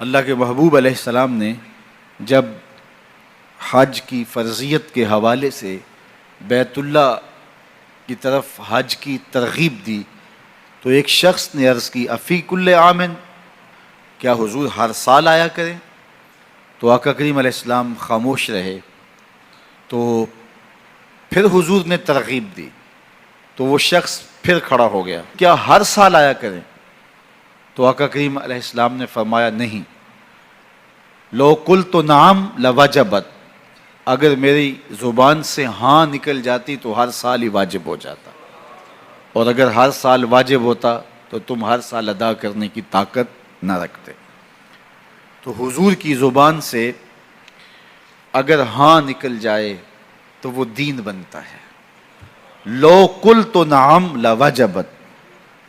اللہ کے محبوب علیہ السلام نے جب حج کی فرضیت کے حوالے سے بیت اللہ کی طرف حج کی ترغیب دی تو ایک شخص نے عرض کی افی کل عامن، کیا حضور ہر سال آیا کریں؟ تو آقا کریم علیہ السلام خاموش رہے۔ تو پھر حضور نے ترغیب دی تو وہ شخص پھر کھڑا ہو گیا، کیا ہر سال آیا کریں؟ تو آقا کریم علیہ السلام نے فرمایا نہیں، لو قلت نعم لوجبت، اگر میری زبان سے ہاں نکل جاتی تو ہر سال ہی واجب ہو جاتا، اور اگر ہر سال واجب ہوتا تو تم ہر سال ادا کرنے کی طاقت نہ رکھتے۔ تو حضور کی زبان سے اگر ہاں نکل جائے تو وہ دین بنتا ہے۔ لو قلت نعم لوجبت،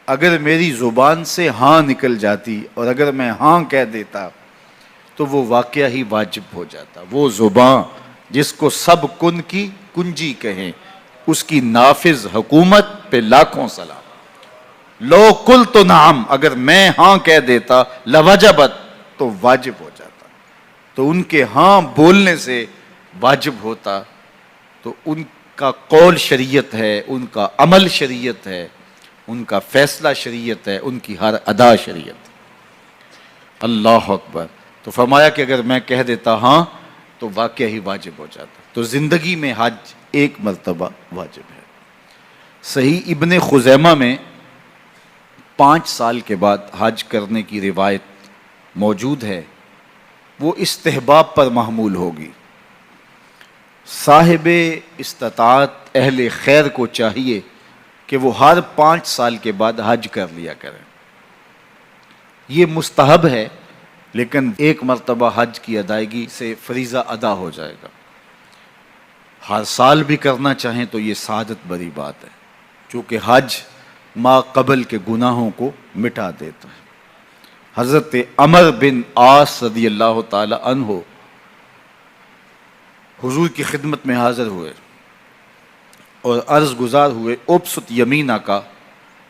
اگر میری زبان سے ہاں نکل جاتی اور اگر میں ہاں کہہ دیتا تو وہ واقعہ ہی واجب ہو جاتا۔ وہ زبان جس کو سب کن کی کنجی کہیں، اس کی نافذ حکومت پہ لاکھوں سلام۔ لو قلت نعم، اگر میں ہاں کہہ دیتا، لوجبت، تو واجب ہو جاتا۔ تو ان کے ہاں بولنے سے واجب ہوتا، تو ان کا قول شریعت ہے، ان کا عمل شریعت ہے، ان کا فیصلہ شریعت ہے، ان کی ہر ادا شریعت ہے۔ اللہ اکبر۔ تو فرمایا کہ اگر میں کہہ دیتا ہاں تو واقعہ ہی واجب ہو جاتا۔ تو زندگی میں حج ایک مرتبہ واجب ہے۔ صحیح ابن خزیمہ میں 5 سال کے بعد حج کرنے کی روایت موجود ہے، وہ استحباب پر محمول ہوگی۔ صاحب استطاعت اہل خیر کو چاہیے کہ وہ ہر 5 سال کے بعد حج کر لیا کریں۔ یہ مستحب ہے، لیکن ایک مرتبہ حج کی ادائیگی سے فریضہ ادا ہو جائے گا۔ ہر سال بھی کرنا چاہیں تو یہ سعادت بری بات ہے، چونکہ حج ما قبل کے گناہوں کو مٹا دیتا ہے۔ حضرت عمر بن عاص رضی اللہ تعالی عنہ حضور کی خدمت میں حاضر ہوئے اور عرض گزار ہوئے، ابسط یمینہ کا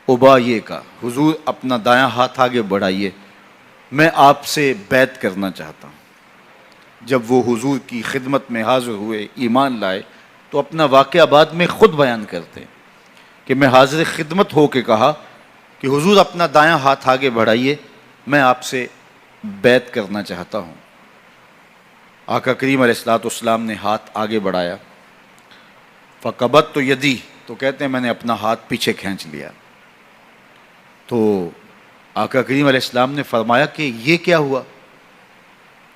ابایے کا، حضور اپنا دایاں ہاتھ آگے بڑھائیے، میں آپ سے بیعت کرنا چاہتا ہوں۔ جب وہ حضور کی خدمت میں حاضر ہوئے، ایمان لائے، تو اپنا واقعہ بعد میں خود بیان کرتے ہیں کہ میں حاضر خدمت ہو کے کہا کہ حضور اپنا دایاں ہاتھ آگے بڑھائیے، میں آپ سے بیعت کرنا چاہتا ہوں۔ آقا کریم علیہ الصلوۃ والسلام نے ہاتھ آگے بڑھایا، فقبضت یدی، تو کہتے ہیں میں نے اپنا ہاتھ پیچھے کھینچ لیا۔ تو آقا کریم علیہ السلام نے فرمایا کہ یہ کیا ہوا؟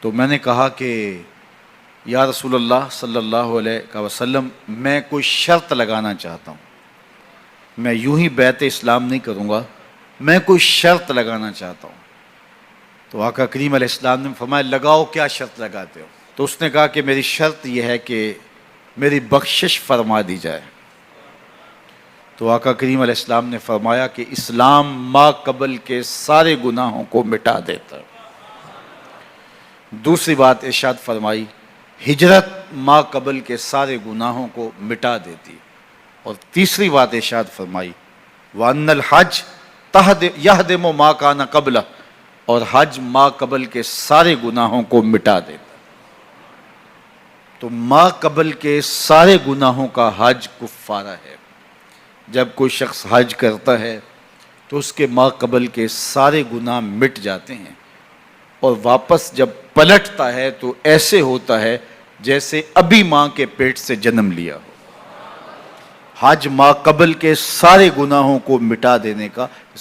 تو میں نے کہا کہ یا رسول اللہ صلی اللہ علیہ وسلم، میں کوئی شرط لگانا چاہتا ہوں، میں یوں ہی بیعت اسلام نہیں کروں گا، میں کوئی شرط لگانا چاہتا ہوں۔ تو آقا کریم علیہ السلام نے فرمایا لگاؤ، کیا شرط لگاتے ہو؟ تو اس نے کہا کہ میری شرط یہ ہے کہ میری بخشش فرما دی جائے۔ تو آقا کریم علیہ السلام نے فرمایا کہ اسلام ما قبل کے سارے گناہوں کو مٹا دیتا ہے۔ دوسری بات ارشاد فرمائی، ہجرت ما قبل کے سارے گناہوں کو مٹا دیتی۔ اور تیسری بات ارشاد فرمائی، وَأَنَّ الْحَجْ يَهْدِمُ مَا كَانَ قَبْلَهُ، اور حج ما قبل کے سارے گناہوں کو مٹا دیتا۔ تو ما قبل کے سارے گناہوں کا حج کفارہ ہے۔ جب کوئی شخص حج کرتا ہے تو اس کے ما قبل کے سارے گناہ مٹ جاتے ہیں، اور واپس جب پلٹتا ہے تو ایسے ہوتا ہے جیسے ابھی ماں کے پیٹ سے جنم لیا ہو۔ حج ما قبل کے سارے گناہوں کو مٹا دینے کا